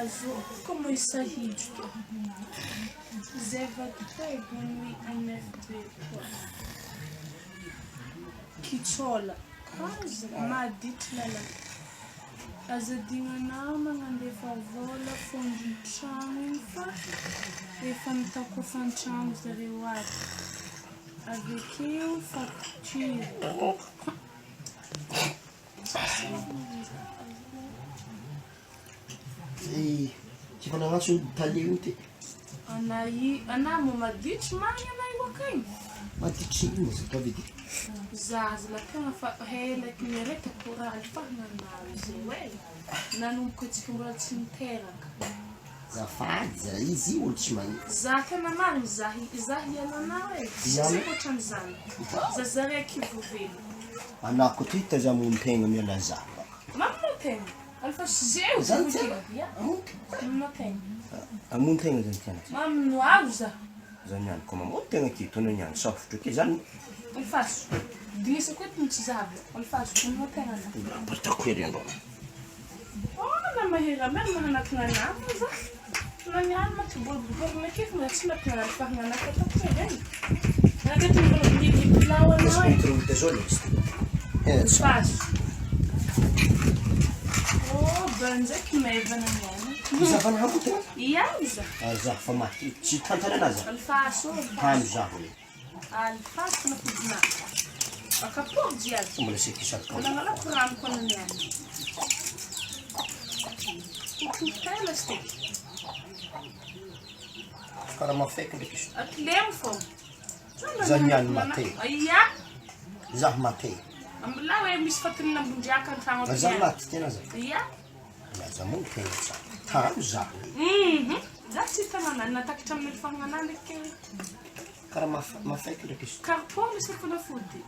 azul, como isso aí? Zeva pega MFD. Kichola. Maditlela. Azadinana mangandefa vola fundi trano efa mitako fantrano zareo aby. Avekeo facture. Ti fanagnaso talio ty. Ana mo maditry magny anay wakay. Maditry ino za tavidi. Zaza la tegna fa helaky mireka pour alfahana izy hoe nanomboka antsika mbola tsy miteraka. Zafady za izy olo tsy magny. Za tena mariny za hialana hoe tsy ohatran'izany. Za zare kivovelo. Anako ty tazamon'ny tegna miala za. Mamma tegna. Alfa zeu zany tegna. Mamma tegna. Amon'ny tegna zany tiana. Mamma avo za. Zany ihany koa mamono tegna aketo anao niany safotra ke zany. Alfaso. Dinisa ko tsy zavy. Alfaso mamma tegna za. Partako hery andao. Na mahera même manakana nama za. Nanyana matibolo na kif na tsy nakana alfahana nakatako. Nagati mbola bilawa na. Mas muito tesouro. Alfaso. Banzak mevana nyana. Za van habuta? Iya za. Za fa maty. Tsy tantana naza. Alfaso. Hano za hoe. Alfaso na kudna. Akapor diad. Mbola sekisaka. Nangala kuram ko nyana. Tutela ste. Kara mafeka ndraiky izy. Atlem fo. Za niany maty. Iya. Za maty. Ambla we misy fatina mbunjaka antragno. Za maty tena za. Iya. Za mund tegna sa. Tano za. Za tsy tanana natakitra amin'ny fagnana ndraiky. Kara mafeka ndraiky izy. Carpon misy fanafody.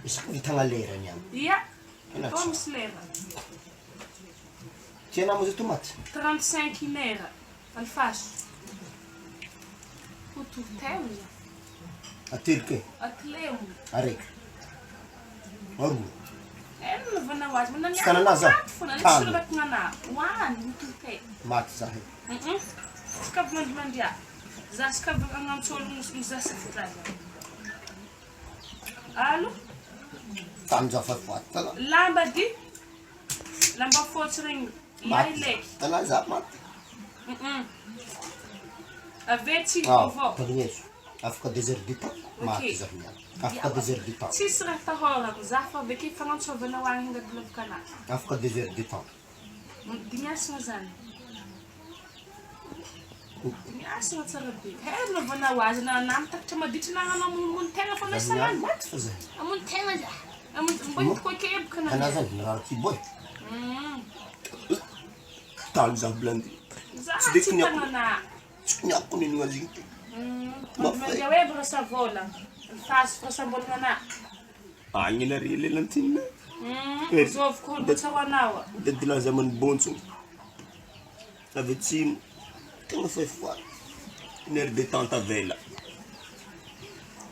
Isaky vitagna lera niany. Iya. Ena Oh, tsara. misy lera. Tiana mo za tomaty? 35 lera. Alfaso. Kututela. Atirke. Atleu. Araiky. Aroa. Ela vana wazi mana Ska na za? Funa Tano. sura batngana. Wan mutute. Maty za he. Ska mandia. Za ska angam solo musa safraza. Alo? Tano za fafatta. Lamba di. Lamba fotsring. Maty. Yaile. Tana za maty. Aveti Ah, vovó. conheço. Afaka 2 heures du temps. Maty za niany. Afaka 2 heures du temps. Tsisy raha tahorako za fa aveke fagnantsovana ho agny hingadlovakana. Afaka 2 heures du temps. Dimiasana zany. Dimiasana tsara be. Hera navana ho azy na namitakatra maditra na amonimony tegna fa misy Niany salany. maty fa za. Amony tegna za. Amony mbahitako akebaka na. Tana zany nararaki boy. Tano za blandi. Za tsy tanana. Tsy niako nino azy igny. Mandia hoe brasa vola. Alfaso fasambolana. Agny la ri lelantina. Zovy ko holba tsahoanao. Dadila za man bonso. Avy atsimo. Tegna foifoy. Une heure de temps avela.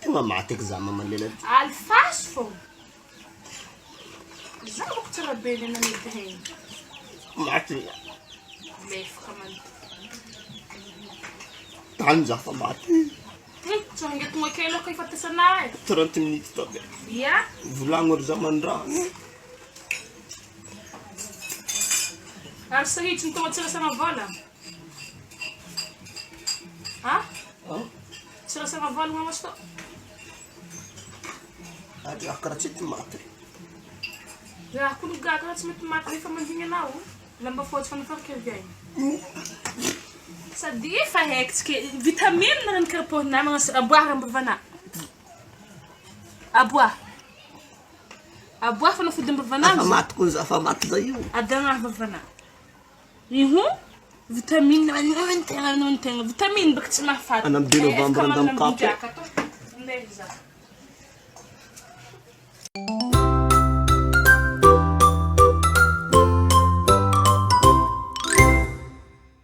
Tegna maty eky za mamalela. Alfaso fô. Za boko tsara be ny nanety hegny. Maty. Lefaka man. Tano za fa maty. Tsy hangetogna kely ako ifatasana e. 30 minutes tabe. Ia? Volagno ry za mandrano. Ary sahitsy ny tonga tsirasana vola. Ha? Tsirasana vola mamas to. Ary akara tsy ty maty. Raha ko lugaga na tsy mety maty rehefa mandigny anao. Lamba fotsy fanafarakevy aigny. Sady efa haikitsika vitamine na ny karapohina magnasa aboah rambavana. Aboah. Aboah fanafody ambavana. Fa maty ko za fa maty za io. Adana ambavana. Iho vitamine na tegna vitamine baka tsy mahafaty. Anam 2 novembre andam kapo. Ndeza.